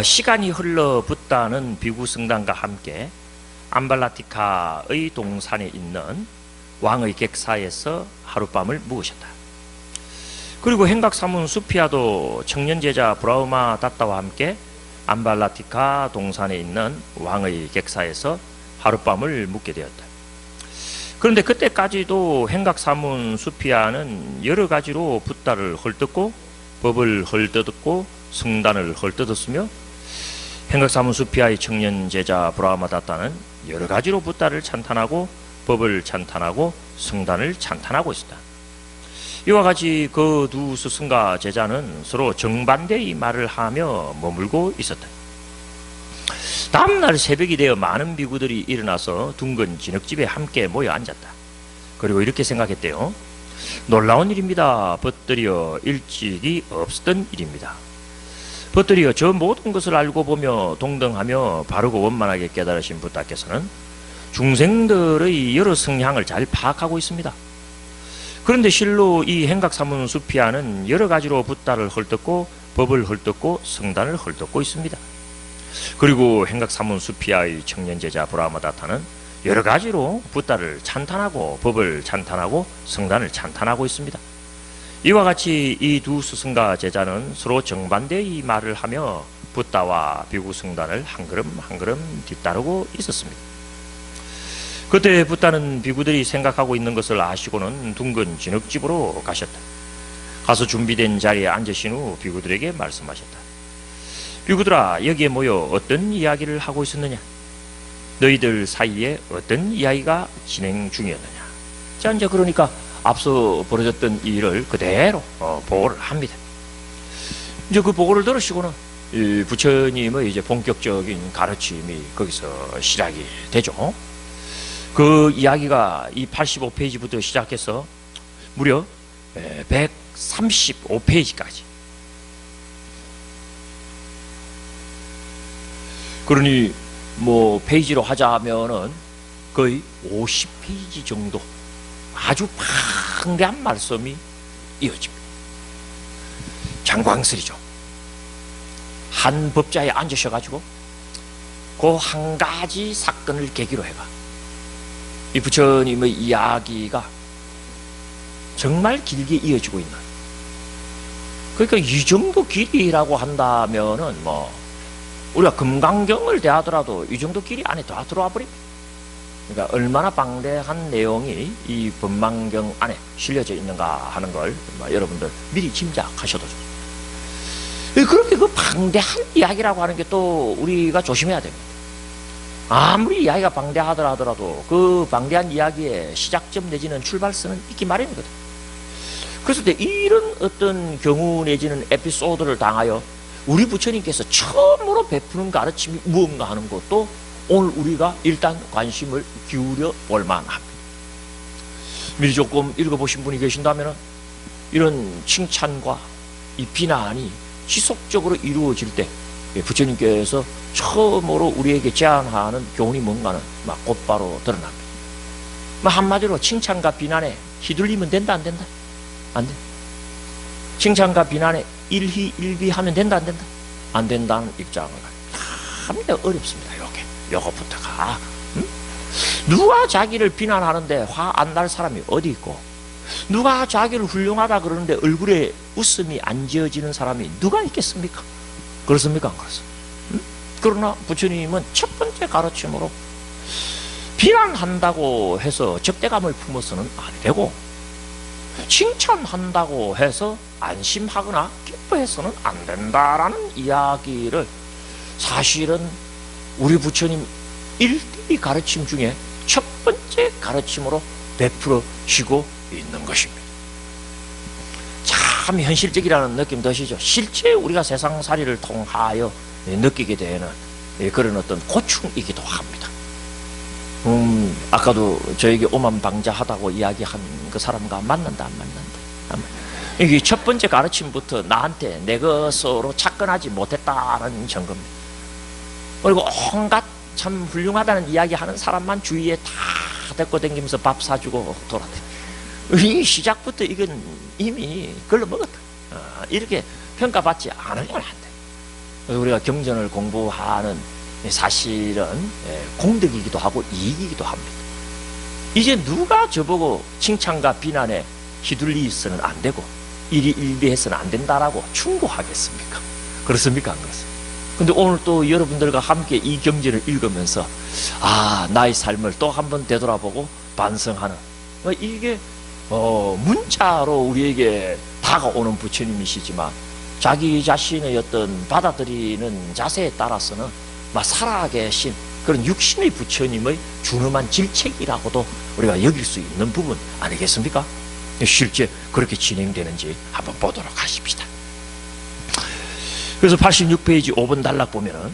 시간이 흘러 붓다는 비구승단과 함께 암발라티카의 동산에 있는 왕의 객사에서 하룻밤을 묵으셨다. 그리고 행각사문 수피아도 청년제자 브라우마 다타와 함께 암발라티카 동산에 있는 왕의 객사에서 하룻밤을 묵게 되었다. 그런데 그때까지도 행각사문 수피아는 여러 가지로 붓다를 헐뜯고 법을 헐뜯었고 성단을 헐뜯었으며, 행각사문 수피아의 청년제자 브라우마 다타는 여러 가지로 붓다를 찬탄하고 법을 찬탄하고 성단을 찬탄하고 있었다. 이와 같이 그 두 스승과 제자는 서로 정반대의 말을 하며 머물고 있었다. 다음날 새벽이 되어 많은 비구들이 일어나서 둥근 진흙집에 함께 모여 앉았다. 그리고 이렇게 생각했대요. 놀라운 일입니다. 벗들이여, 일찍이 없었던 일입니다. 벗들이여, 저 모든 것을 알고 보며 동등하며 바르고 원만하게 깨달으신 붓다께서는 중생들의 여러 성향을 잘 파악하고 있습니다. 그런데 실로 이 행각사문 수피아는 여러 가지로 붓다를 헐뜯고 법을 헐뜯고 성단을 헐뜯고 있습니다. 그리고 행각사문 수피아의 청년제자 브라우마 다타는 여러 가지로 붓다를 찬탄하고 법을 찬탄하고 성단을 찬탄하고 있습니다. 이와 같이 이 두 스승과 제자는 서로 정반대의 말을 하며 붓다와 비구 성단을 한 걸음 한 걸음 뒤따르고 있었습니다. 그때 붓다는 비구들이 생각하고 있는 것을 아시고는 둥근 진흙집으로 가셨다. 가서 준비된 자리에 앉으신 후 비구들에게 말씀하셨다. 비구들아, 여기에 모여 어떤 이야기를 하고 있었느냐? 너희들 사이에 어떤 이야기가 진행 중이었느냐? 자, 이제 그러니까 앞서 벌어졌던 일을 그대로 보고를 합니다. 이제 그 보고를 들으시고는 이 부처님의 이제 본격적인 가르침이 거기서 시작이 되죠. 그 이야기가 이 85페이지부터 시작해서 무려 135페이지까지. 그러니 뭐 페이지로 하자면은 거의 50페이지 정도 아주 방대한 말씀이 이어집니다. 장광설이죠. 한 법자에 앉으셔가지고 그 한 가지 사건을 계기로 해가 이 부처님의 이야기가 정말 길게 이어지고 있는, 그러니까 이 정도 길이라고 한다면은 뭐 우리가 금강경을 대하더라도 이 정도 길이 안에 다 들어와 버립니다. 그러니까 얼마나 방대한 내용이 이 법망경 안에 실려져 있는가 하는 걸 여러분들 미리 짐작하셔도 좋습니다. 그렇게 그 방대한 이야기라고 하는 게 또 우리가 조심해야 됩니다. 아무리 이야기가 방대하더라도 그 방대한 이야기의 시작점 내지는 출발선은 있기 마련이거든. 그래서 이런 어떤 경우 내지는 에피소드를 당하여 우리 부처님께서 처음으로 베푸는 가르침이 무언가 하는 것도 오늘 우리가 일단 관심을 기울여 볼 만합니다. 미리 조금 읽어보신 분이 계신다면 이런 칭찬과 이 비난이 지속적으로 이루어질 때 부처님께서 처음으로 우리에게 제안하는 교훈이 뭔가는 막 곧바로 드러납니다. 한마디로 칭찬과 비난에 휘둘리면 된다, 안 된다? 안 돼. 칭찬과 비난에 일희일비하면 된다, 안 된다? 안 된다는 입장을 가지고 어렵습니다. 요거부터가 누가 자기를 비난하는데 화 안 날 사람이 어디 있고, 누가 자기를 훌륭하다 그러는데 얼굴에 웃음이 안 지어지는 사람이 누가 있겠습니까? 그렇습니까? 안 그렇습니까? 그러나 부처님은 첫 번째 가르침으로 비난한다고 해서 적대감을 품어서는 안 되고, 칭찬한다고 해서 안심하거나 기뻐해서는 안 된다라는 이야기를 사실은 우리 부처님 일대의 가르침 중에 첫 번째 가르침으로 베풀어지고 있는 것입니다. 참 현실적이라는 느낌 드시죠? 실제 우리가 세상살이를 통하여 느끼게 되는 그런 어떤 고충이기도 합니다. 아까도 저에게 오만방자하다고 이야기한 그 사람과 만난다, 안 만난다? 이게 첫 번째 가르침부터 나한테 내 것으로 착근하지 못했다는 증거입니다. 그리고 온갖 참 훌륭하다는 이야기하는 사람만 주위에 다 데리고 다니면서 밥 사주고 돌아다니. 이 시작부터 이건 이미 걸러먹었다. 이렇게 평가받지 않으면 안 돼. 그래서 우리가 경전을 공부하는 사실은 공덕이기도 하고 이익이기도 합니다. 이제 누가 저보고 칭찬과 비난에 휘둘리서는 안 되고 일희일비해서는 안 된다라고 충고하겠습니까? 그렇습니까? 안 그렇습니까? 근데 오늘 또 여러분들과 함께 이 경전을 읽으면서 나의 삶을 또 한번 되돌아보고 반성하는 이게 문자로 우리에게 다가오는 부처님이시지만 자기 자신의 어떤 받아들이는 자세에 따라서는 살아계신 그런 육신의 부처님의 준엄한 질책이라고도 우리가 여길 수 있는 부분 아니겠습니까? 실제 그렇게 진행되는지 한번 보도록 하십시다. 그래서 86페이지 5번 단락 보면은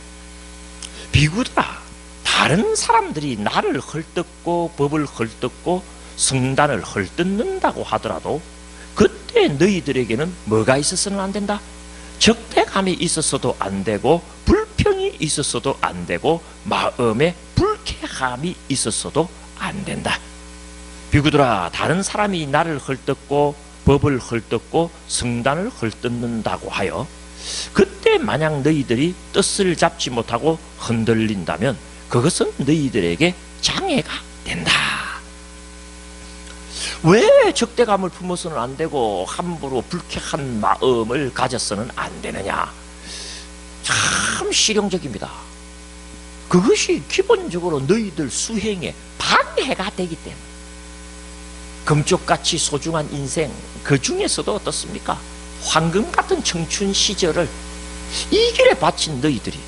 비구들아, 다른 사람들이 나를 헐뜯고 법을 헐뜯고 성단을 헐뜯는다고 하더라도 그때 너희들에게는 뭐가 있어서는 안 된다? 적대감이 있었어도 안 되고 불평이 있었어도 안 되고 마음에 불쾌함이 있었어도 안 된다. 비구들아, 다른 사람이 나를 헐뜯고 법을 헐뜯고 성단을 헐뜯는다고 하여 그때 만약 너희들이 뜻을 잡지 못하고 흔들린다면 그것은 너희들에게 장애가 된다. 왜 적대감을 품어서는 안 되고 함부로 불쾌한 마음을 가져서는 안 되느냐? 참 실용적입니다. 그것이 기본적으로 너희들 수행에 방해가 되기 때문에. 금쪽같이 소중한 인생, 그 중에서도 어떻습니까? 황금 같은 청춘 시절을 이 길에 바친 너희들이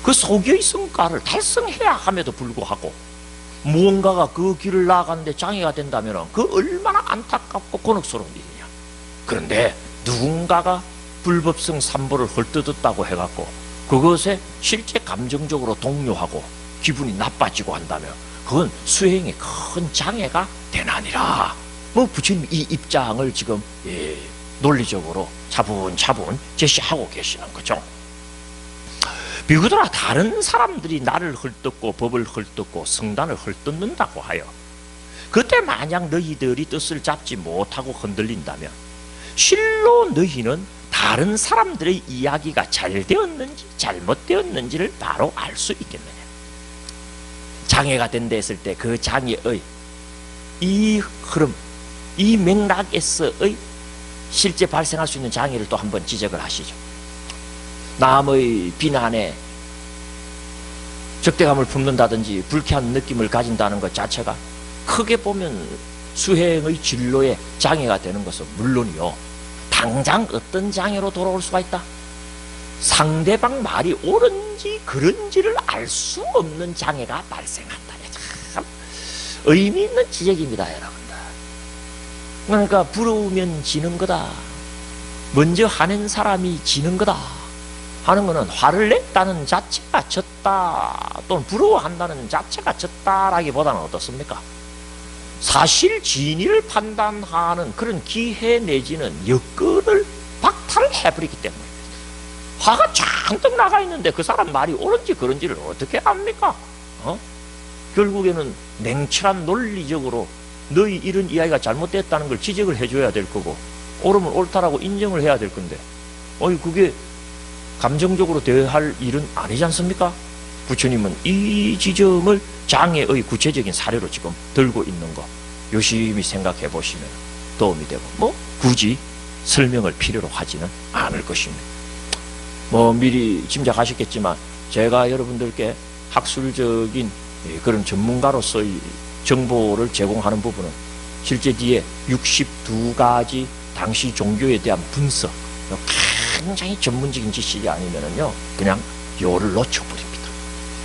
그 소교의 성과를 달성해야 함에도 불구하고 무언가가 그 길을 나아가는데 장애가 된다면 그 얼마나 안타깝고 곤혹스러운 일이냐. 그런데 누군가가 불법성 삼보를 헐뜯었다고 해갖고 그것에 실제 감정적으로 동요하고 기분이 나빠지고 한다면 그건 수행에 큰 장애가 되나니라. 부처님 이 입장을 지금 논리적으로 차분차분 제시하고 계시는 거죠. 비구들아, 다른 사람들이 나를 헐뜯고 법을 헐뜯고 성단을 헐뜯는다고 하여 그때 만약 너희들이 뜻을 잡지 못하고 흔들린다면 실로 너희는 다른 사람들의 이야기가 잘 되었는지 잘못되었는지를 바로 알 수 있겠느냐. 장애가 된다 했을 때 그 장애의 이 흐름, 이 맥락에서의 실제 발생할 수 있는 장애를 또 한번 지적을 하시죠. 남의 비난에 적대감을 품는다든지 불쾌한 느낌을 가진다는 것 자체가 크게 보면 수행의 진로에 장애가 되는 것은 물론이요, 당장 어떤 장애로 돌아올 수가 있다? 상대방 말이 옳은지 그른지를 알 수 없는 장애가 발생한다. 참 의미 있는 지적입니다, 여러분들. 그러니까 부러우면 지는 거다, 먼저 하는 사람이 지는 거다 하는 것은 화를 냈다는 자체가 졌다, 또는 부러워한다는 자체가 졌다라기보다는 어떻습니까? 사실 진위를 판단하는 그런 기회 내지는 여건을 박탈을 해버리기 때문입니다. 화가 잔뜩 나가 있는데 그 사람 말이 옳은지 그런지를 어떻게 압니까? 결국에는 냉철한 논리적으로 너희 이런 이야기가 잘못됐다는 걸 지적을 해줘야 될 거고 옳으면 옳다라고 인정을 해야 될 건데 그게 감정적으로 대할 일은 아니지 않습니까? 부처님은 이 지점을 장애의 구체적인 사례로 지금 들고 있는 거 유심히 생각해 보시면 도움이 되고 굳이 설명을 필요로 하지는 않을 것입니다. 미리 짐작하셨겠지만 제가 여러분들께 학술적인 그런 전문가로서의 정보를 제공하는 부분은 실제 뒤에 62가지 당시 종교에 대한 분석, 굉장히 전문적인 지식이 아니면은요 그냥 요를 놓쳐버립니다.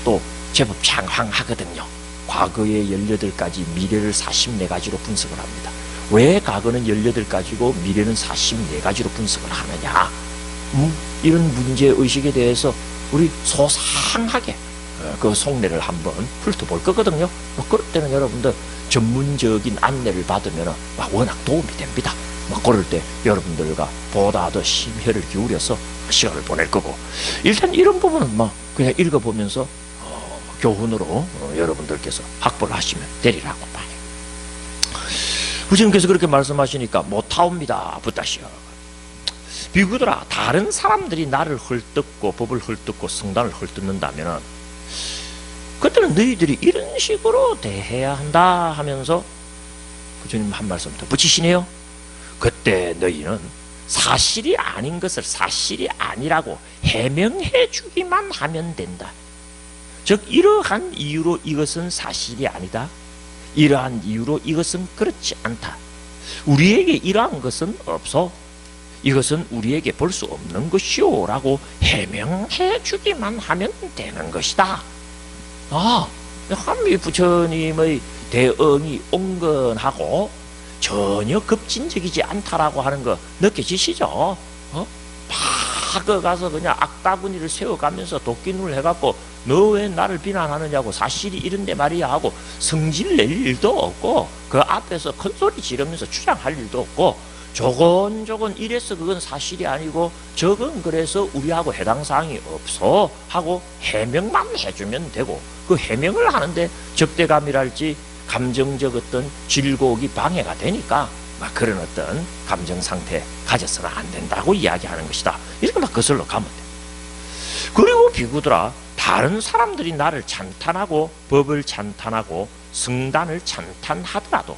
또 제법 장황하거든요. 과거의 18가지, 미래를 44가지로 분석을 합니다. 왜 과거는 18가지고 미래는 44가지로 분석을 하느냐? 이런 문제의식에 대해서 우리 소상하게 그 속내를 한번 훑어볼 거거든요. 그럴 때는 여러분들 전문적인 안내를 받으면 워낙 도움이 됩니다. 그럴 때 여러분들과 보다 더 심혈을 기울여서 시간을 보낼 거고, 일단 이런 부분은 그냥 읽어보면서 교훈으로 여러분들께서 확보를 하시면 되리라고 봐요. 부처님께서 그렇게 말씀하시니까 못하옵니다, 붓다시오. 비구들아, 다른 사람들이 나를 헐뜯고 법을 헐뜯고 성단을 헐뜯는다면 그때는 너희들이 이런 식으로 대해야 한다 하면서 부처님 한 말씀 더 붙이시네요. 그때 너희는 사실이 아닌 것을 사실이 아니라고 해명해 주기만 하면 된다. 즉 이러한 이유로 이것은 사실이 아니다, 이러한 이유로 이것은 그렇지 않다, 우리에게 이러한 것은 없어, 이것은 우리에게 볼 수 없는 것이오 라고 해명해 주기만 하면 되는 것이다. 한미 부처님의 대응이 온건하고 전혀 급진적이지 않다라고 하는 거 느껴지시죠? 막 가서 그냥 악다구니를 세워가면서 도끼눈을 해갖고 너 왜 나를 비난하느냐고, 사실이 이런데 말이야 하고 성질 낼 일도 없고 그 앞에서 큰소리 지르면서 주장할 일도 없고 조곤조곤 이래서 그건 사실이 아니고 저건 그래서 우리하고 해당 사항이 없어 하고 해명만 해주면 되고, 그 해명을 하는데 적대감이랄지 감정적 어떤 질곡이 방해가 되니까 막 그런 어떤 감정 상태 가져서는 안 된다고 이야기하는 것이다. 이렇게 막 거슬러 가면 돼. 그리고 비구들아, 다른 사람들이 나를 찬탄하고 법을 찬탄하고 성단을 찬탄하더라도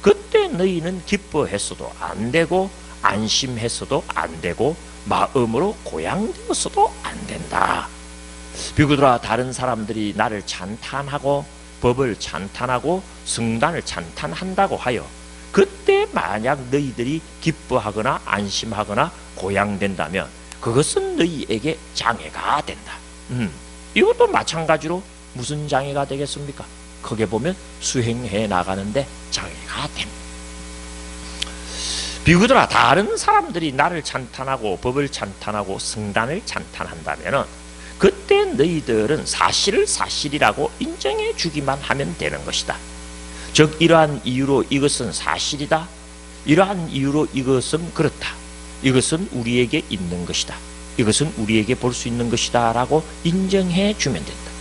그때 너희는 기뻐했어도 안 되고 안심했어도 안 되고 마음으로 고양되었어도 안 된다. 비구들아, 다른 사람들이 나를 찬탄하고 법을 찬탄하고 성단을 찬탄한다고 하여 그때 만약 너희들이 기뻐하거나 안심하거나 고양된다면 그것은 너희에게 장애가 된다. 이것도 마찬가지로 무슨 장애가 되겠습니까? 크게 보면 수행해 나가는데 장애가 됩니다. 비구들아, 다른 사람들이 나를 찬탄하고 법을 찬탄하고 성단을 찬탄한다면 그때 너희들은 사실을 사실이라고 인정해 주기만 하면 되는 것이다. 즉 이러한 이유로 이것은 사실이다, 이러한 이유로 이것은 그렇다, 이것은 우리에게 있는 것이다, 이것은 우리에게 볼 수 있는 것이다 라고 인정해 주면 된다.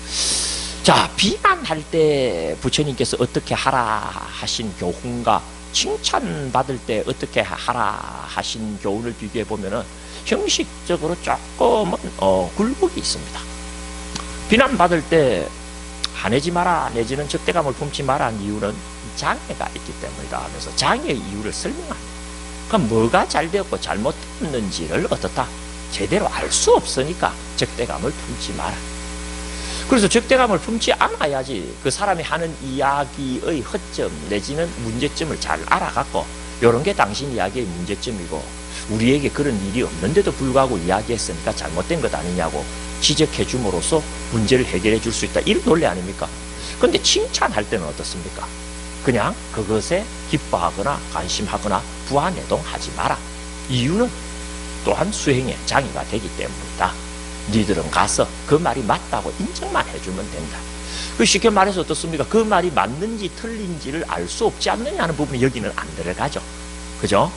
자, 비난할 때 부처님께서 어떻게 하라 하신 교훈과 칭찬받을 때 어떻게 하라 하신 교훈을 비교해 보면은 형식적으로 조금은 굴곡이 있습니다. 비난받을 때 화내지 마라 내지는 적대감을 품지 마라 한 이유는 장애가 있기 때문이다 하면서 장애의 이유를 설명합니다. 그럼 뭐가 잘 되었고 잘못됐는지를 어떻다? 제대로 알 수 없으니까 적대감을 품지 마라. 그래서 적대감을 품지 않아야지 그 사람이 하는 이야기의 허점 내지는 문제점을 잘 알아갖고 이런 게 당신 이야기의 문제점이고 우리에게 그런 일이 없는데도 불구하고 이야기했으니까 잘못된 것 아니냐고 지적해 줌으로써 문제를 해결해 줄 수 있다, 이런 논리 아닙니까? 그런데 칭찬할 때는 어떻습니까? 그냥 그것에 기뻐하거나 관심하거나 부안해동하지 마라. 이유는 또한 수행에 장애가 되기 때문이다. 니들은 가서 그 말이 맞다고 인정만 해주면 된다. 쉽게 말해서 어떻습니까? 그 말이 맞는지 틀린지를 알 수 없지 않느냐 하는 부분이 여기는 안 들어가죠. 그죠?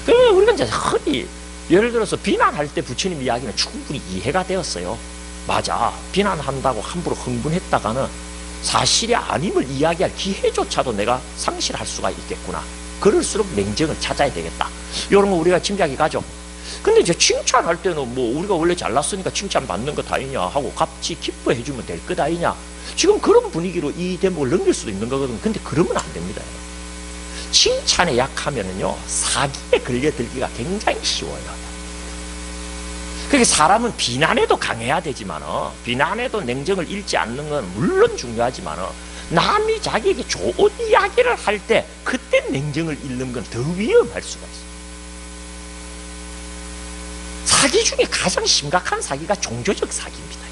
우리가 이제 흔히 예를 들어서 비난할 때 부처님 이야기는 충분히 이해가 되었어요. 맞아, 비난한다고 함부로 흥분했다가는 사실이 아님을 이야기할 기회조차도 내가 상실할 수가 있겠구나. 그럴수록 냉정을 찾아야 되겠다. 이런 거 우리가 짐작이 가죠. 근데 이제 칭찬할 때는 뭐 우리가 원래 잘났으니까 칭찬받는 것 아니냐 하고 같이 기뻐해 주면 될 것 아니냐. 지금 그런 분위기로 이 대목을 넘길 수도 있는 거거든. 근데 그러면 안 됩니다. 칭찬에 약하면은요 사기에 걸려들기가 굉장히 쉬워요. 그러니까 사람은 비난에도 강해야 되지만 비난에도 냉정을 잃지 않는 건 물론 중요하지만 남이 자기에게 좋은 이야기를 할 때 그때 냉정을 잃는 건 더 위험할 수가 있어요. 사기 중에 가장 심각한 사기가 종교적 사기입니다.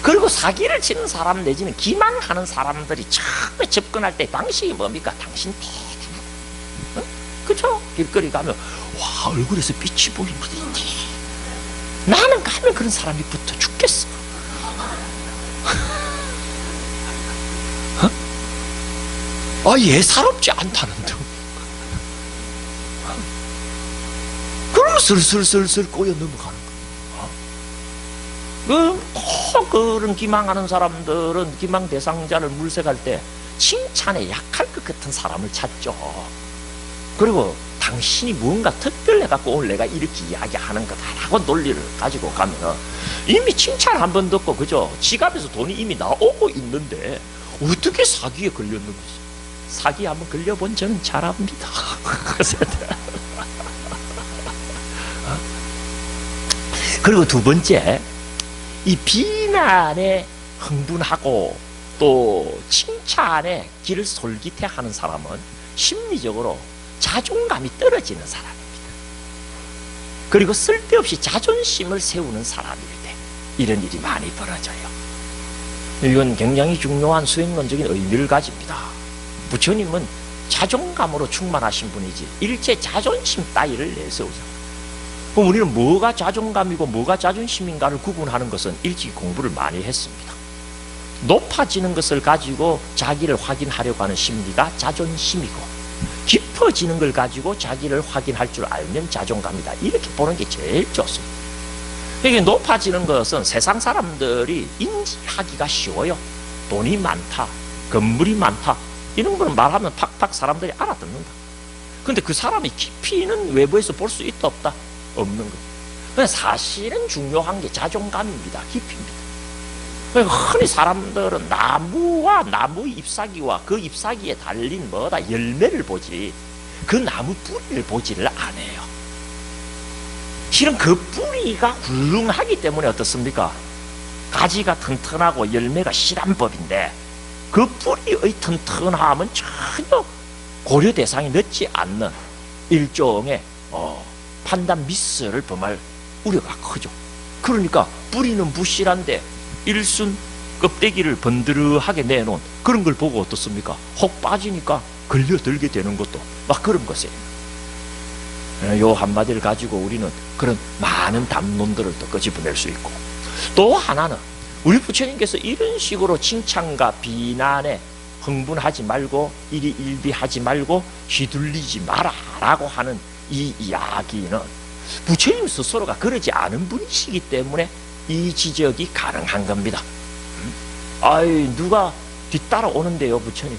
그리고 사기를 치는 사람 내지는 기만하는 사람들이 처음에 접근할 때 방식이 뭡니까? 당신 대단하다. 그쵸? 길거리 가면 와 얼굴에서 빛이 보입니다. 나는 가면 그런 사람이 붙어 죽겠어. 예사롭지 않다는 등. 그러면 슬슬슬슬 꼬여 넘어가는 거예요. 그런 기망하는 사람들은 기망 대상자를 물색할 때 칭찬에 약할 것 같은 사람을 찾죠. 그리고 당신이 무언가 특별해갖고 오늘 내가 이렇게 이야기하는 거다라고 논리를 가지고 가면은 이미 칭찬 한 번 듣고 그죠? 지갑에서 돈이 이미 나오고 있는데 어떻게 사기에 걸렸는 거지? 사기 한번 걸려본 저는 잘 압니다. 그리고 두 번째, 이 비난에 흥분하고 또 칭찬에 귀를 솔깃해하는 사람은 심리적으로 자존감이 떨어지는 사람입니다. 그리고 쓸데없이 자존심을 세우는 사람일 때 이런 일이 많이 벌어져요. 이건 굉장히 중요한 수행론적인 의미를 가집니다. 부처님은 자존감으로 충만하신 분이지 일체 자존심 따위를 내세우죠. 그럼 우리는 뭐가 자존감이고 뭐가 자존심인가를 구분하는 것은 일찍이 공부를 많이 했습니다. 높아지는 것을 가지고 자기를 확인하려고 하는 심리가 자존심이고 깊어지는 걸 가지고 자기를 확인할 줄 알면 자존감이다. 이렇게 보는 게 제일 좋습니다. 이게 높아지는 것은 세상 사람들이 인지하기가 쉬워요. 돈이 많다, 건물이 많다, 이런 거는 말하면 팍팍 사람들이 알아듣는다. 근데 그 사람이 깊이는 외부에서 볼 수 있다 없다? 없는 거예요. 사실은 중요한 게 자존감입니다. 깊이입니다. 흔히 사람들은 나무와 나무 잎사귀와 그 잎사귀에 달린 뭐다 열매를 보지 그 나무 뿌리를 보지를 않아요. 실은 그 뿌리가 훌륭하기 때문에 어떻습니까? 가지가 튼튼하고 열매가 실한 법인데 그 뿌리의 튼튼함은 전혀 고려 대상이 넣지 않는 일종의 판단 미스를 범할 우려가 크죠. 그러니까 뿌리는 부실한데 일순 껍데기를 번드르하게 내놓은 그런 걸 보고 어떻습니까? 혹 빠지니까 걸려들게 되는 것도 막 그런 것이에요. 요 한마디를 가지고 우리는 그런 많은 담론들을 또 끄집어낼 수 있고, 또 하나는 우리 부처님께서 이런 식으로 칭찬과 비난에 흥분하지 말고 일희일비하지 말고 휘둘리지 마라 라고 하는 이 이야기는 부처님 스스로가 그러지 않은 분이시기 때문에 이 지적이 가능한 겁니다. 아이 누가 뒤따라 오는데요 부처님?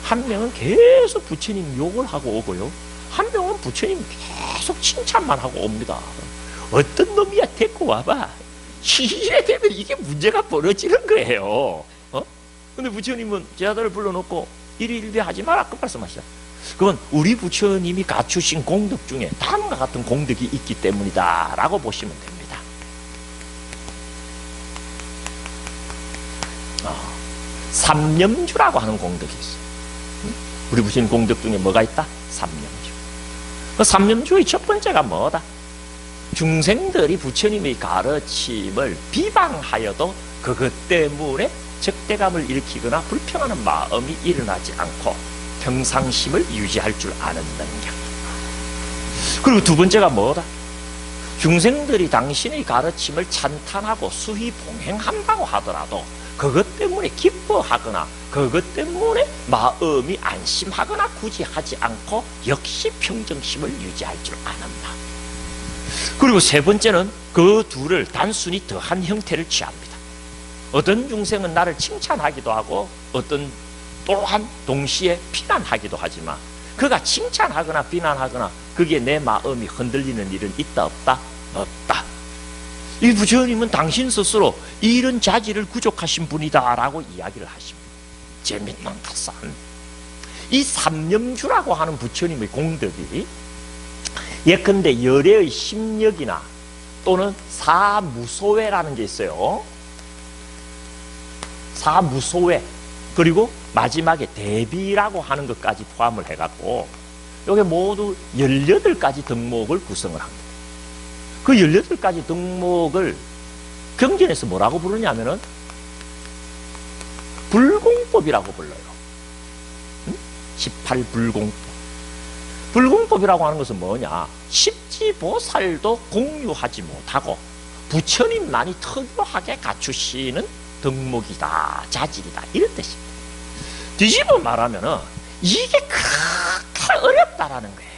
한 명은 계속 부처님 욕을 하고 오고요, 한 명은 부처님 계속 칭찬만 하고 옵니다. 어떤 놈이야 데리고 와봐. 이래 되면 이게 문제가 벌어지는 거예요. 근데 부처님은 제자들을 불러놓고 일희일비하지 마라 그 말씀하시죠. 그건 우리 부처님이 갖추신 공덕 중에 다음과 같은 공덕이 있기 때문이다 라고 보시면 됩니다. 삼념주라고 하는 공덕이 있어요. 우리 부처님 공덕 중에 뭐가 있다? 삼념주. 그 삼념주의 첫 번째가 뭐다? 중생들이 부처님의 가르침을 비방하여도 그것 때문에 적대감을 일으키거나 불평하는 마음이 일어나지 않고 평상심을 유지할 줄 아는 능력. 그리고 두 번째가 뭐다? 중생들이 당신의 가르침을 찬탄하고 수희 봉행한다고 하더라도 그것 때문에 기뻐하거나 그것 때문에 마음이 안심하거나 굳이 하지 않고 역시 평정심을 유지할 줄 아는다. 그리고 세 번째는 그 둘을 단순히 더한 형태를 취합니다. 어떤 중생은 나를 칭찬하기도 하고 어떤 또한 동시에 비난하기도 하지만 그가 칭찬하거나 비난하거나 그게 내 마음이 흔들리는 일은 있다 없다? 없다. 이 부처님은 당신 스스로 이런 자질을 구족하신 분이다 라고 이야기를 하십니다. 재밌는 것은 이 삼념주라고 하는 부처님의 공덕이 예컨대 열애의 심력이나 또는 사무소외라는 게 있어요. 사무소외 그리고 마지막에 대비라고 하는 것까지 포함을 해갖고 이게 모두 18가지 덕목을 구성을 합니다. 그 18가지 덕목을 경전에서 뭐라고 부르냐면은 불공법이라고 불러요. 18불공법. 불공법이라고 하는 것은 뭐냐? 십지보살도 공유하지 못하고 부처님만이 특유하게 갖추시는 덕목이다, 자질이다, 이런 뜻입니다. 뒤집어 말하면은 이게 그렇게 어렵다라는 거예요.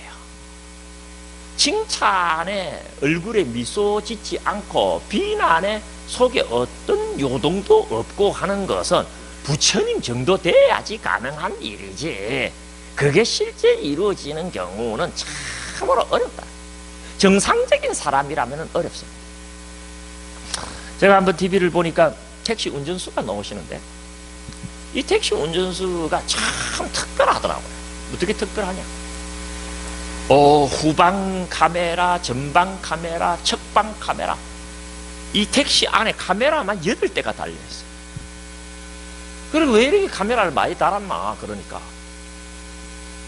칭찬에 얼굴에 미소 짓지 않고 비난에 속에 어떤 요동도 없고 하는 것은 부처님 정도 돼야지 가능한 일이지, 그게 실제 이루어지는 경우는 참으로 어렵다. 정상적인 사람이라면 어렵습니다. 제가 한번 TV를 보니까 택시 운전수가 나오시는데 이 택시 운전수가 참 특별하더라고요. 어떻게 특별하냐? 후방 카메라, 전방 카메라, 측방 카메라, 이 택시 안에 카메라만 8대가 달려있어요. 그리고 왜 이렇게 카메라를 많이 달았나? 그러니까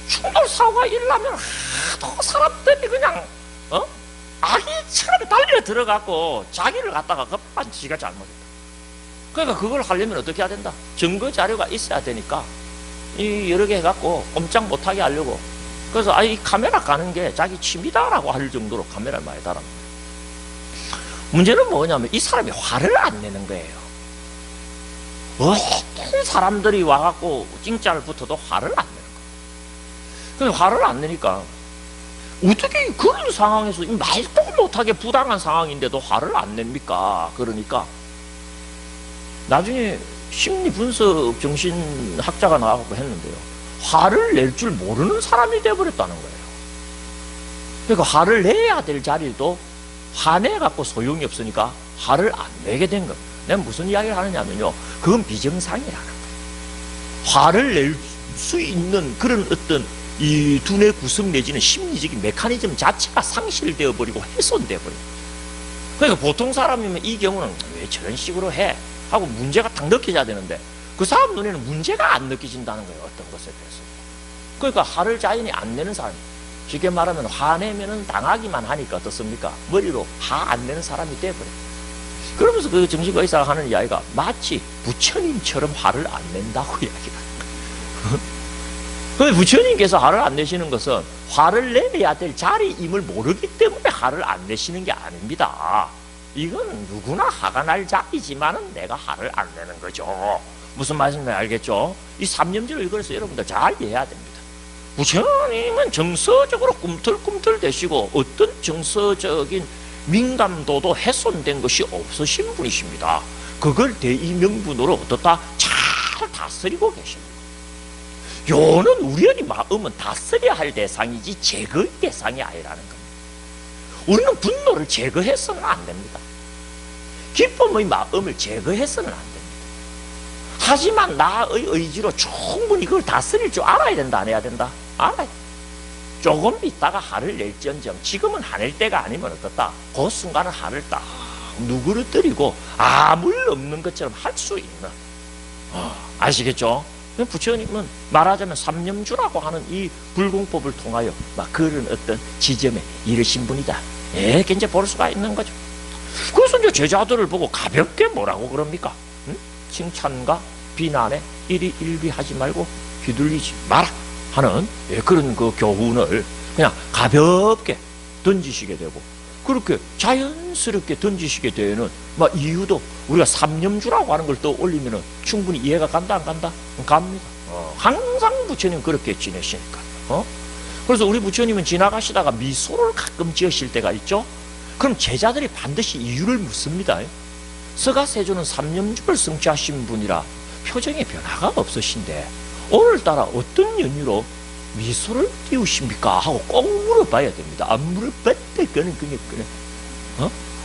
충돌 사고가 일어나면 하도 사람들이 그냥 아기처럼 달려 들어가고 자기를 갖다가 급한 지가 잘못했다. 그러니까 그걸 하려면 어떻게 해야 된다? 증거 자료가 있어야 되니까 이 여러 개 해갖고 꼼짝 못하게 하려고. 그래서 이 카메라 가는 게 자기 취미다라고 할 정도로 카메라를 많이 달았는데, 문제는 뭐냐면 이 사람이 화를 안 내는 거예요. 어떤 사람들이 와갖고 찡짜를 붙어도 화를 안 내는 거예요. 근데 화를 안 내니까 어떻게 그런 상황에서 말도 못하게 부당한 상황인데도 화를 안 냅니까? 그러니까 나중에 심리분석 정신학자가 나와서 했는데요, 화를 낼 줄 모르는 사람이 되어버렸다는 거예요. 그러니까 화를 내야 될 자리도 화내갖고 소용이 없으니까 화를 안 내게 된 겁니다. 내가 무슨 이야기를 하느냐면요, 그건 비정상이라는 거예요. 화를 낼 수 있는 그런 어떤 이 두뇌 구성 내지는 심리적인 메커니즘 자체가 상실되어 버리고 훼손되어 버려요. 그러니까 보통 사람이면 이 경우는 왜 저런 식으로 해? 하고 문제가 딱 느껴져야 되는데 그 사람 눈에는 문제가 안 느껴진다는 거예요. 어떤 것에 대해서. 그러니까 화를 자연히 안 내는 사람, 쉽게 말하면 화내면은 당하기만 하니까 어떻습니까? 머리로 화 안 내는 사람이 돼버려요. 그러면서 그 정신의사가 하는 이야기가 마치 부처님처럼 화를 안 낸다고 이야기를 하는 거예요. 부처님께서 화를 안 내시는 것은 화를 내야 될 자리임을 모르기 때문에 화를 안 내시는 게 아닙니다. 이건 누구나 화가 날 자리지만은 내가 화를 안 내는 거죠. 무슨 말씀인지 알겠죠? 이 삼념지를 그래서 여러분들 잘 이해해야 됩니다. 부처님은 정서적으로 꿈틀꿈틀 되시고 어떤 정서적인 민감도도 훼손된 것이 없으신 분이십니다. 그걸 대의명분으로 어떻다? 잘 다스리고 계십니다. 요는 우리의 마음은 다스려야 할 대상이지 제거의 대상이 아니라는 겁니다. 우리는 분노를 제거해서는 안 됩니다. 기쁨의 마음을 제거해서는 안 됩니다. 하지만 나의 의지로 충분히 그걸 다스릴 줄 알아야 된다, 안 해야 된다? 알아야 돼. 조금 있다가 화를 낼지언정 지금은 화낼 때가 아니면 어떻다? 그 순간은 화를 딱 누그러뜨리고 아무 일 없는 것처럼 할 수 있는, 아시겠죠? 부처님은 말하자면 삼념주라고 하는 이 불공법을 통하여 막 그런 어떤 지점에 이르신 분이다, 이렇게 이제 볼 수가 있는 거죠. 그래서 이제 제자들을 보고 가볍게 뭐라고 그럽니까? 칭찬과 비난에 일희일비하지 말고 휘둘리지 마라 하는 그런 그 교훈을 그냥 가볍게 던지시게 되고, 그렇게 자연스럽게 던지시게 되는 막 이유도 우리가 삼념주라고 하는 걸 떠올리면 충분히 이해가 간다, 안 간다? 갑니다. 항상 부처님 그렇게 지내시니까. 그래서 우리 부처님은 지나가시다가 미소를 가끔 지으실 때가 있죠. 그럼 제자들이 반드시 이유를 묻습니다. 서가세조는 삼념주를 성취하신 분이라 표정에 변화가 없으신데 오늘따라 어떤 연유로 미소를 띄우십니까? 하고 꼭 물어봐야 됩니다. 안 물어봤다 그는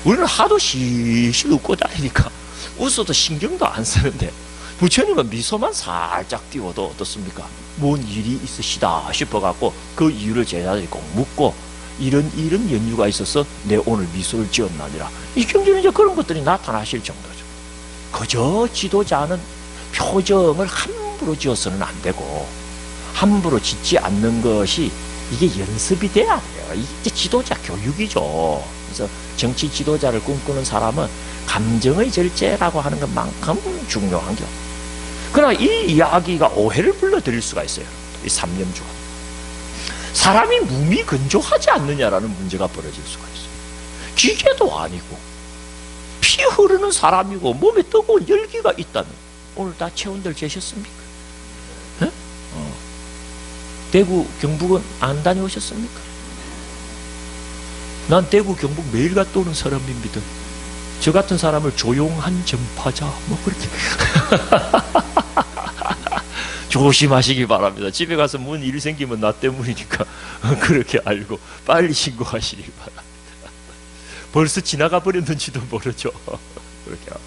우리는 하도 실실 웃고 다니니까 웃어도 신경도 안 쓰는데 부처님은 미소만 살짝 띄워도 어떻습니까? 뭔 일이 있으시다 싶어갖고 그 이유를 제자들이 꼭 묻고, 이런 연유가 있어서 내 오늘 미소를 지었나니라. 이 경전은 이제 그런 것들이 나타나실 정도죠. 그저 지도자는 표정을 함부로 지어서는 안 되고, 함부로 짓지 않는 것이 이게 연습이 돼야 돼요. 이게 지도자 교육이죠. 그래서 정치 지도자를 꿈꾸는 사람은 감정의 절제라고 하는 것만큼 중요한 게 없어요. 그러나 이 이야기가 오해를 불러들일 수가 있어요. 이 삼념주가. 사람이 몸이 건조하지 않느냐라는 문제가 벌어질 수가 있어요. 기계도 아니고 피 흐르는 사람이고 몸에 뜨거운 열기가 있다면 오늘 다 체온들 계셨습니까? 대구 경북은 안 다녀오셨습니까? 난 대구 경북 매일 갔다 오는 사람입니다. 저 같은 사람을 조용한 전파자 뭐 그렇게 조심하시기 바랍니다. 집에 가서 뭔 일 생기면 나 때문이니까 그렇게 알고 빨리 신고하시기 바랍니다. 벌써 지나가 버렸는지도 모르죠. 그렇게 하고.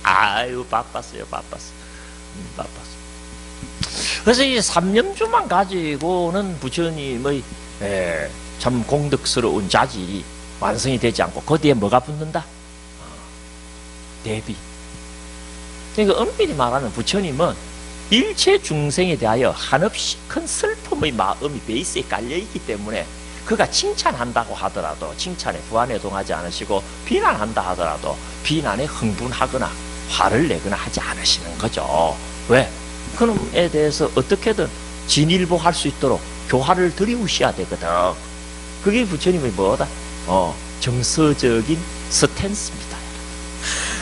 아유, 바빴어요. 바빴어. 그래서 이 삼념주만 가지고는 부처님의 참 공덕스러운 자질이 완성이 되지 않고 그 뒤에 뭐가 붙는다? 대비. 그러니까 엄밀히 말하면 부처님은 일체 중생에 대하여 한없이 큰 슬픔의 마음이 베이스에 깔려있기 때문에 그가 칭찬한다고 하더라도 칭찬에 부안해동하지 않으시고 비난한다 하더라도 비난에 흥분하거나 화를 내거나 하지 않으시는 거죠. 왜? 그놈에 대해서 어떻게든 진일보할 수 있도록 교화를 들이우셔야 되거든. 그게 부처님의 뭐다? 정서적인 스탠스입니다.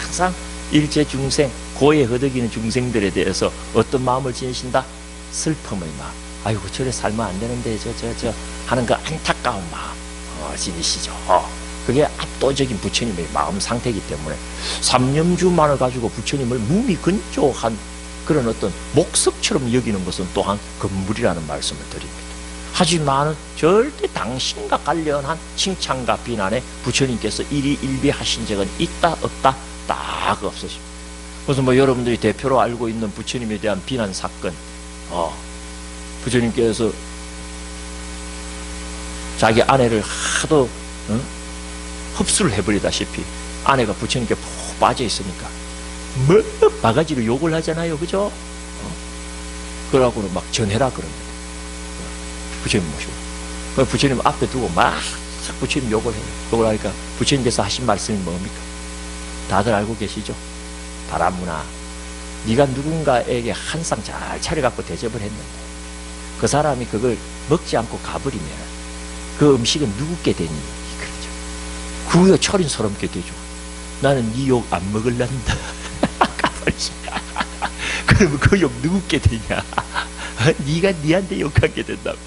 항상 일체 중생, 고에 허덕이는 중생들에 대해서 어떤 마음을 지니신다? 슬픔의 마음. 아이고, 저래 살면 안 되는데, 저 하는 그 안타까운 마음 지니시죠. 그게 압도적인 부처님의 마음 상태이기 때문에 삼념주만을 가지고 부처님을 무미건조한 그런 어떤 목석처럼 여기는 것은 또한 건물이라는 말씀을 드립니다. 하지만 절대 당신과 관련한 칭찬과 비난에 부처님께서 일희일비하신 적은 있다 없다? 딱 없으십니다. 그래서 뭐 여러분들이 대표로 알고 있는 부처님에 대한 비난 사건, 부처님께서 자기 아내를 하도 흡수를 해버리다시피 아내가 부처님께 푹 빠져 있으니까 뭐 바가지로 욕을 하잖아요, 그죠? 그러고는 막 전해라 그럽니다. 부처님 모시고 부처님 앞에 두고 막 부처님 욕을 해요. 욕을 하니까 부처님께서 하신 말씀이 뭡니까? 다들 알고 계시죠? 바라문아, 네가 누군가에게 한 상 잘 차려갖고 대접을 했는데 그 사람이 그걸 먹지 않고 가버리면 그 음식은 누구께 되니? 그러죠. 구여 철인스럽게 되죠. 나는 네 욕 안 먹을란다. 가버리지. 그러면 그 욕 누구께 되냐? 네가 네한테 욕하게 된다고.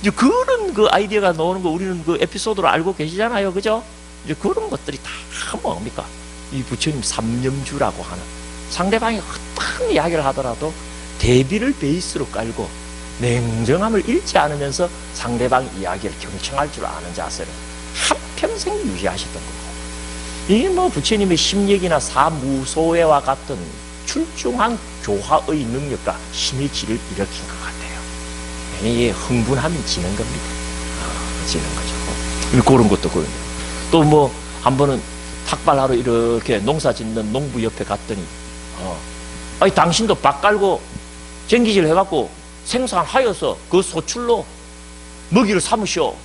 이제 그런 그 아이디어가 나오는 거 우리는 그 에피소드로 알고 계시잖아요, 그죠? 이제 그런 것들이 다 뭡니까? 이 부처님 삼념주라고 하는, 상대방이 어떤 이야기를 하더라도 대비를 베이스로 깔고 냉정함을 잃지 않으면서 상대방 이야기를 경청할 줄 아는 자세를 한평생 유지하셨던 거고, 이게 뭐 부처님의 심력이나 사무소회와 같은 출중한 교화의 능력과 힘의 질을 일으킨 것 같아요. 이게 흥분하면 지는 겁니다. 지는 거죠. 그런 것도 그런데 또 뭐 한 번은 탁발하러 이렇게 농사 짓는 농부 옆에 갔더니 아니 당신도 밭 깔고 전기질 해갖고 생산하여서 그 소출로 먹이를 삼으시오.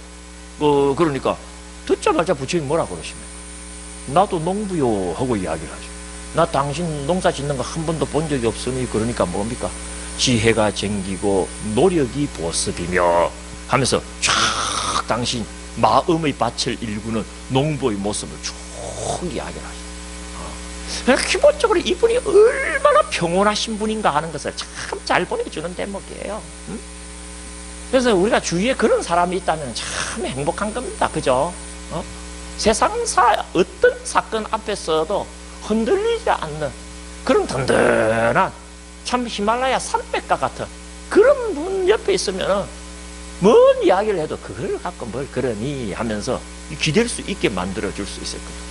그러니까 듣자마자 부처님 뭐라 그러십니까? 나도 농부요 하고 이야기를 하죠. 나 당신 농사 짓는 거 한 번도 본 적이 없으니 그러니까 뭡니까? 지혜가 쟁기고 노력이 보습이며 하면서 쫙 당신 마음의 밭을 일구는 농부의 모습을 쭉 이야기를 하죠. 기본적으로 이분이 얼마나 평온하신 분인가 하는 것을 참 잘 보여주는 대목이에요. 그래서 우리가 주위에 그런 사람이 있다면 참 행복한 겁니다. 그죠? 세상사 어떤 사건 앞에서도 흔들리지 않는 그런 든든한 참 히말라야 산맥과 같은 그런 분 옆에 있으면 뭔 이야기를 해도 그걸 갖고 뭘 그러니 하면서 기댈 수 있게 만들어줄 수 있을 거예요.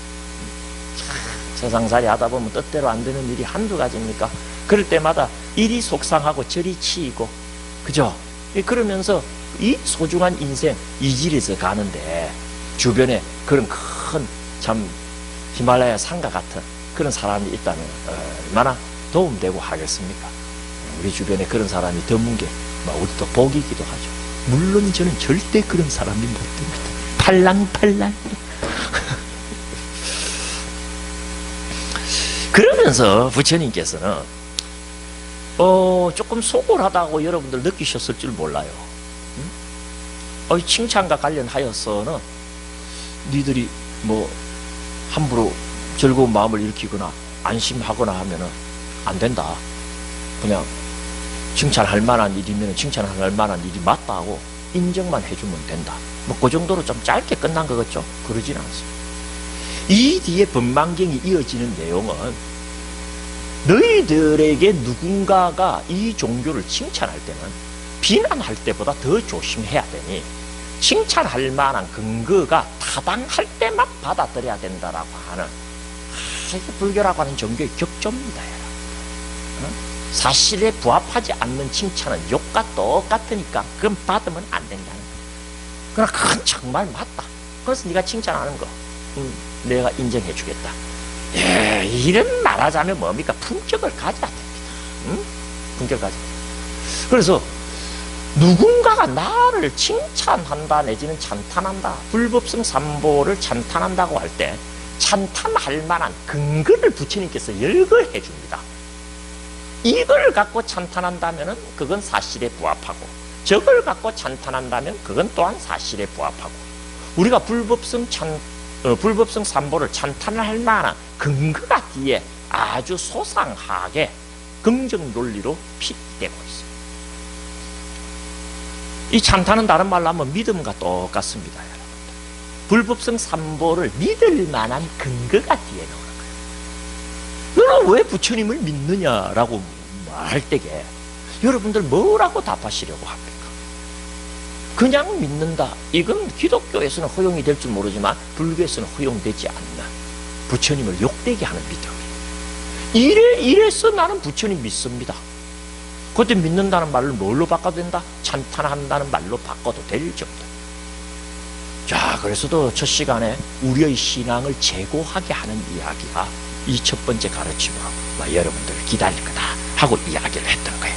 세상살이 하다 보면 뜻대로 안 되는 일이 한두 가지입니까? 그럴 때마다 이리 속상하고 저리 치이고, 그죠? 그러면서 이 소중한 인생 이질에서 가는데 주변에 그런 큰 참 히말라야 산과 같은 그런 사람이 있다면 얼마나 도움되고 하겠습니까? 우리 주변에 그런 사람이 드문 게 우리도 복이기도 하죠. 물론 저는 절대 그런 사람이 못 됩니다. 팔랑팔랑. 그러면서 부처님께서는 조금 소홀하다고 여러분들 느끼셨을 줄 몰라요. 칭찬과 관련하여서는 니들이 뭐 함부로 즐거운 마음을 일으키거나 안심하거나 하면은 안 된다. 그냥 칭찬할 만한 일이면 칭찬할 만한 일이 맞다고 인정만 해주면 된다. 뭐 그 정도로 좀 짧게 끝난 거겠죠. 그러진 않습니다. 이 뒤에 법망경이 이어지는 내용은 너희들에게 누군가가 이 종교를 칭찬할 때는 비난할 때보다 더 조심해야 되니 칭찬할 만한 근거가 타당할 때만 받아들여야 된다라고 하는 이게 불교라고 하는 종교의 격조입니다. 사실에 부합하지 않는 칭찬은 욕과 똑같으니까 그건 받으면 안 된다는 거야. 그러나 그건 정말 맞다. 그래서 네가 칭찬하는 거 내가 인정해 주겠다. 예, 이런 말하자면 뭡니까? 품격을 가져야 됩니다. 품격을 가져야 됩니다. 그래서 누군가가 나를 칭찬한다 내지는 찬탄한다, 불법성 삼보를 찬탄한다고 할 때 찬탄할 만한 근거를 부처님께서 열거해 줍니다. 이걸 갖고 찬탄한다면 그건 사실에 부합하고, 저걸 갖고 찬탄한다면 그건 또한 사실에 부합하고, 우리가 불법성 삼보를 찬탄을 할 만한 근거가 뒤에 아주 소상하게 긍정 논리로 핏대고 있습니다. 이 찬탄은 다른 말로 하면 믿음과 똑같습니다. 여러분. 불법성 삼보를 믿을 만한 근거가 뒤에 나오는 거예요. 너는 왜 부처님을 믿느냐라고 말할 때에 여러분들 뭐라고 답하시려고 합니까? 그냥 믿는다. 이건 기독교에서는 허용이 될 줄 모르지만 불교에서는 허용되지 않는 부처님을 욕되게 하는 믿음이에요. 이래서 나는 부처님 믿습니다. 그때 믿는다는 말을 뭘로 바꿔도 된다? 찬탄한다는 말로 바꿔도 될 정도. 자, 그래서도 첫 시간에 우리의 신앙을 제고하게 하는 이야기가 이 첫 번째 가르침으로 여러분들을 기다릴 거다 하고 이야기를 했던 거예요.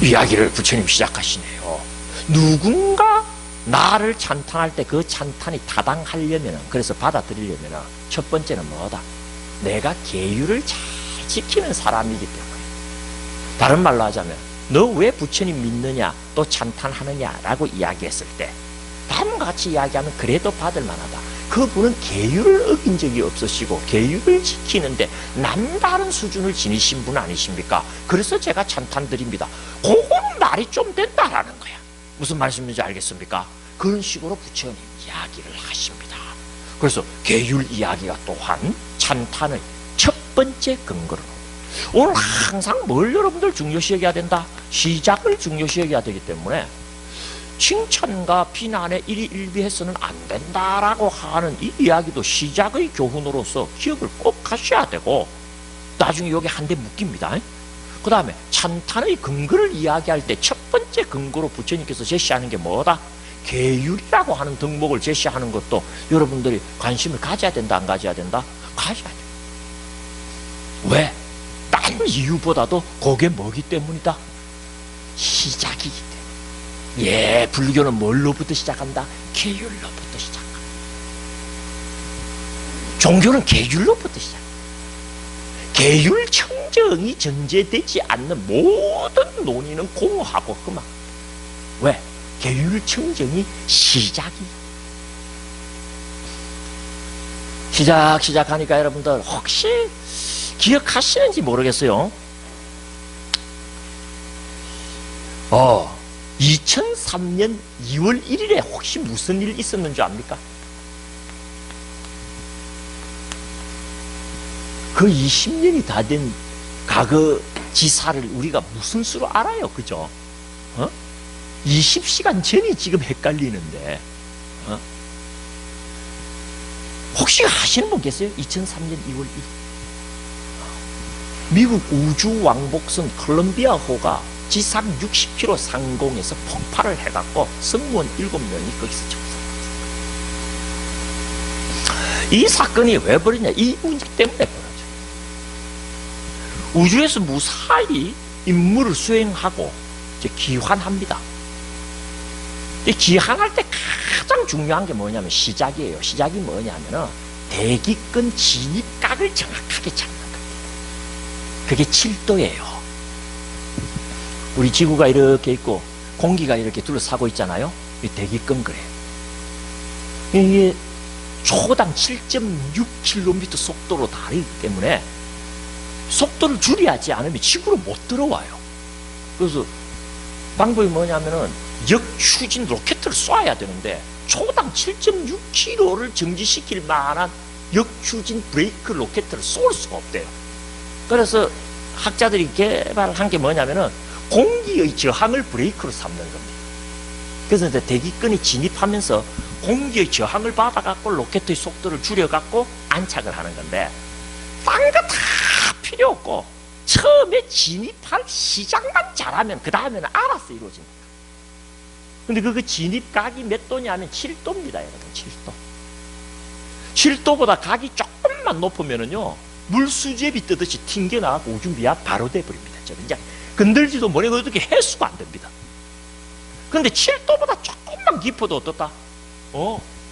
이야기를 부처님 시작하시네요. 누군가 나를 찬탄할 때 그 찬탄이 타당하려면, 그래서 받아들이려면 첫 번째는 뭐다? 내가 계율을 잘 지키는 사람이기 때문에. 다른 말로 하자면 너 왜 부처님 믿느냐 또 찬탄하느냐라고 이야기했을 때 다음과 같이 이야기하면 그래도 받을 만하다. 그분은 계율을 어긴 적이 없으시고 계율을 지키는데 남다른 수준을 지니신 분 아니십니까? 그래서 제가 찬탄드립니다. 그거는 말이 좀 된다라는 거야. 무슨 말씀인지 알겠습니까? 그런 식으로 부처님 이야기를 하십니다. 그래서 계율 이야기가 또한 찬탄의 첫 번째 근거로, 오늘 항상 뭘 여러분들 중요시 여겨야 된다? 시작을 중요시 여겨야 되기 때문에 칭찬과 비난에 일희일비해서는 안 된다라고 하는 이 이야기도 시작의 교훈으로서 기억을 꼭 하셔야 되고, 나중에 여기 한 대 묶입니다. 그 다음에 찬탄의 근거를 이야기할 때 첫 번째 근거로 부처님께서 제시하는 게 뭐다? 계율이라고 하는 덕목을 제시하는 것도 여러분들이 관심을 가져야 된다, 안 가져야 된다? 가져야 돼. 왜? 다른 이유보다도 그게 뭐기 때문이다? 시작이기 때문에. 예, 불교는 뭘로부터 시작한다? 계율로부터 시작한다. 종교는 계율로부터 시작한다. 계율 청정이 전제되지 않는 모든 논의는 공허하고 그만. 왜? 계율 청정이 시작이. 시작하니까 여러분들 혹시 기억하시는지 모르겠어요. 2003년 2월 1일에 혹시 무슨 일 있었는 줄 압니까? 그 20년이 다 된 과거 지사를 우리가 무슨 수로 알아요, 그죠? 20시간 전이 지금 헷갈리는데, 혹시 아시는 분 계세요? 2003년 2월 1일. 미국 우주왕복선 콜럼비아호가 지상 60km 상공에서 폭발을 해갖고 승무원 7명이 거기서 죽었어요. 이 사건이 왜 벌어지냐? 이 문제 때문에 벌어져요. 우주에서 무사히 임무를 수행하고 이제 귀환합니다. 귀환할 때 가장 중요한 게 뭐냐면 시작이에요. 시작이 뭐냐면은 대기권 진입각을 정확하게 잡는 겁니다. 그게 7도예요. 우리 지구가 이렇게 있고 공기가 이렇게 둘러싸고 있잖아요. 이 대기권 그래요. 이게 초당 7.6km 속도로 다르기 때문에 속도를 줄여야지 않으면 지구로 못 들어와요. 그래서 방법이 뭐냐면은 역추진 로켓을 쏴야 되는데 초당 7.6km를 정지시킬 만한 역추진 브레이크 로켓을 쏠 수가 없대요. 그래서 학자들이 개발한 게 뭐냐면은 공기의 저항을 브레이크로 삼는 겁니다. 그래서 이제 대기권이 진입하면서 공기의 저항을 받아갖고 로켓의 속도를 줄여갖고 안착을 하는 건데, 딴 거 다 필요 없고 처음에 진입할 시작만 잘하면 그 다음에는 알아서 이루어집니다. 근데 그 진입 각이 몇 도냐면 7도입니다, 여러분. 7도. 7도보다 각이 조금만 높으면은요, 물수제비 뜨듯이 튕겨나가고 우주비야 바로 돼버립니다. 이제 건들지도 못하고 어떻게 해수가 안 됩니다. 근데 7도보다 조금만 깊어도 어떻다?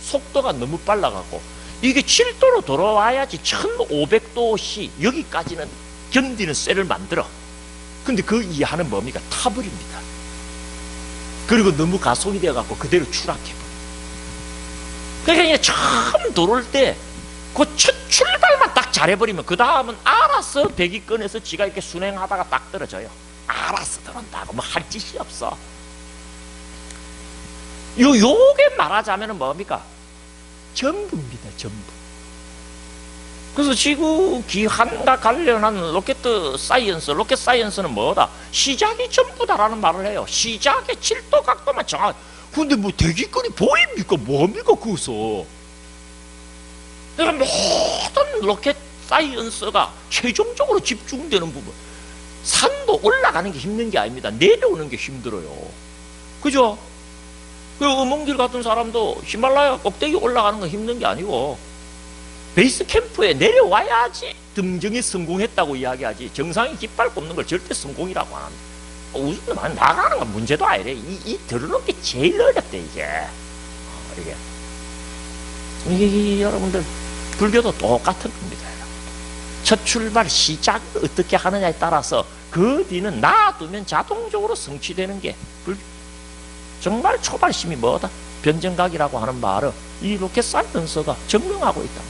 속도가 너무 빨라갖고 이게 7도로 돌아와야지 1500도씨 여기까지는 견디는 쇠를 만들어. 근데 그 이하는 뭡니까? 타버립니다. 그리고 너무 가속이 되어갖고 그대로 추락해버려. 그러니까 처음 들어올 때 그 첫 출발만 딱 잘해버리면 그 다음은 알아서 배기권에서 지가 이렇게 순행하다가 딱 떨어져요. 알아서 들어온다고 뭐 할 짓이 없어. 요게 말하자면 뭡니까? 전부입니다, 전부. 그래서 지구 기한과 관련한 로켓 사이언스는 뭐다? 시작이 전부다라는 말을 해요. 시작의 7도 각도만 정확. 근데 뭐 대기권이 보입니까? 뭡니까, 그것서? 그러니까 모든 로켓 사이언스가 최종적으로 집중되는 부분. 산도 올라가는 게 힘든 게 아닙니다. 내려오는 게 힘들어요. 그죠? 그 어몽길 같은 사람도 히말라야 꼭대기 올라가는 건 힘든 게 아니고 베이스 캠프에 내려와야지 등정에 성공했다고 이야기하지, 정상에 깃발 꼽는 걸 절대 성공이라고 안 합니다. 우선 나가는 건 문제도 아니래. 이 들어오는 게 제일 어렵대, 이게 여러분들 불교도 똑같은 겁니다. 첫 출발 시작을 어떻게 하느냐에 따라서 그 뒤는 놔두면 자동적으로 성취되는 게 정말 초발심이 뭐다? 변정각이라고 하는 말을 이 로켓 사이언스가 증명하고 있다.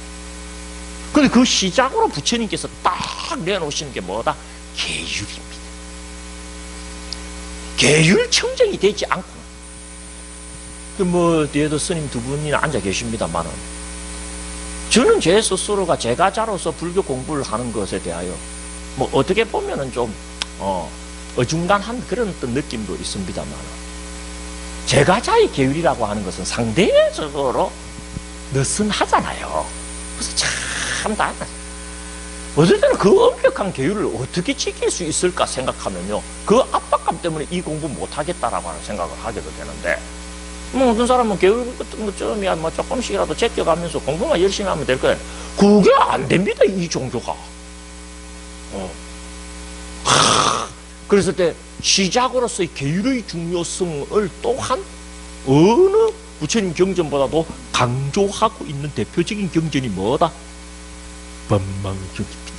근데 그 시작으로 부처님께서 딱 내놓으시는 게 뭐다? 계율입니다. 계율 청정이 되지 않고, 뭐 뒤에도 스님 두 분이나 앉아 계십니다만은, 저는 제 스스로가 제가자로서 불교 공부를 하는 것에 대하여 뭐 어떻게 보면은 좀 어중간한 그런 어떤 느낌도 있습니다만, 제가자의 계율이라고 하는 것은 상대적으로 느슨하잖아요. 그래서 참 어떨 때는 그 엄격한 계율을 어떻게 지킬 수 있을까 생각하면요, 그 압박감 때문에 이 공부 못하겠다라고 하는 생각을 하게도 되는데, 뭐 어떤 사람은 계율 같은 것쯤이야 뭐 조금씩이라도 제껴가면서 공부만 열심히 하면 될 거예요. 그게 안 됩니다, 이 종교가. 그랬을 때 시작으로서의 계율의 중요성을 또한 어느 부처님 경전보다도 강조하고 있는 대표적인 경전이 뭐다? 법망경입니다.